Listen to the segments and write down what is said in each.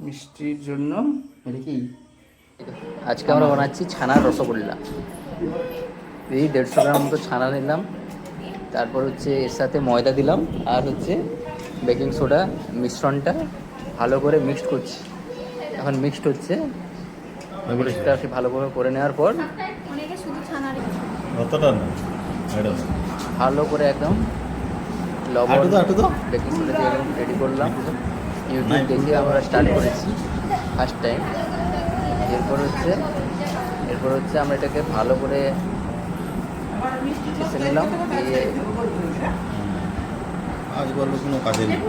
মিষ্টির জন্য এটা কি আজকে আমরা বানাচ্ছি ছানার রসগোল্লা। এই 150 গ্রাম মতো ছানা নিলাম, তারপর হচ্ছে এর সাথে ময়দা দিলাম, আর হচ্ছে বেকিং সোডা। মিশ্রণটা ভালো করে মিক্সড করছি, এখন মিক্সড হচ্ছে। মিক্সটা ভালো করে নেওয়ার পর ভালো করে একদম লবণ বেকিং সোডা দিয়ে একদম রেডি করলাম। ইউটিউব দেখে আমরা স্টার্ট করেছি ফার্স্ট টাইম। এরপর হচ্ছে আমরা এটাকে ভালো করে চেষে নিলাম, দিয়ে আজ বললো কোনো কাজে নেই।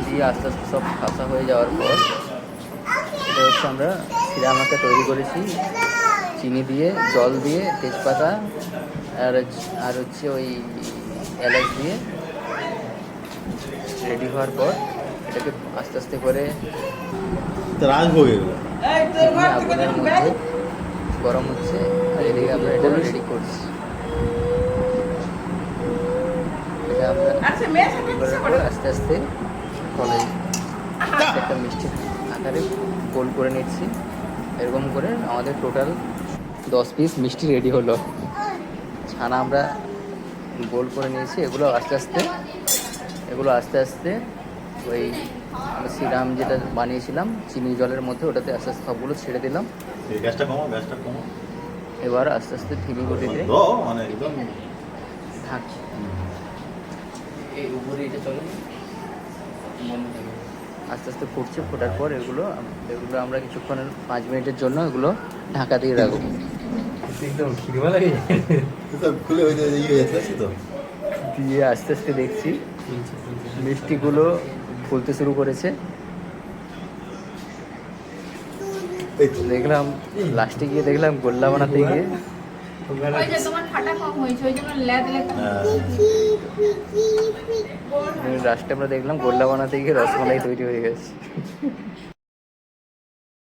দিয়ে আস্তে আস্তে সব খাসা হয়ে যাওয়ার পর এটা হচ্ছে আমরা সিরামাকে তৈরি করেছি চিনি দিয়ে, জল দিয়ে, তেজপাতা আর হচ্ছে ওই এলাচ দিয়ে রেডি হওয়ার পর এটাকে আস্তে আস্তে করে রাজভোগ এগুলো আগুনের মধ্যে গরম হচ্ছে, আর এদিকে আমরা এটা রেডি করছি। এটা আমরা আস্তে আস্তে কলাই একটা মিষ্টি আকারে গোল করে নিচ্ছি। এরকম করে আমাদের টোটাল 10 পিস মিষ্টি রেডি হলো। ছানা আমরা গোল করে নিয়েছি। এগুলো আস্তে আস্তে ওই সিরাম যেটা বানিয়েছিলাম চিনি জলের মধ্যে, ওটাতে আস্তে আস্তে সবগুলো ছেড়ে দিলাম। গ্যাসটা কমো। এবার আস্তে আস্তে ধিমি গতিতে মানে একদম থাকছে। এই উপরে এটা চলে আস্তে আস্তে ফুটছে। ফোটার পর এগুলো আমরা কিছুক্ষণ 5 মিনিটের জন্য এগুলো ঢাকা দিয়ে রাখবো। একদম খিদমা লাগে খুলে হয়ে যাচ্ছে তো। দিয়ে আস্তে আস্তে দেখছি মিষ্টিগুলো ফুলতে শুরু করেছে। দেখলাম লাস্টে গিয়ে দেখলাম গোল্লা বানাতে গিয়ে লাস্টে আমরা দেখলাম গোল্লা বানাতে গিয়ে রসমালাই তৈরি হয়ে গেছে।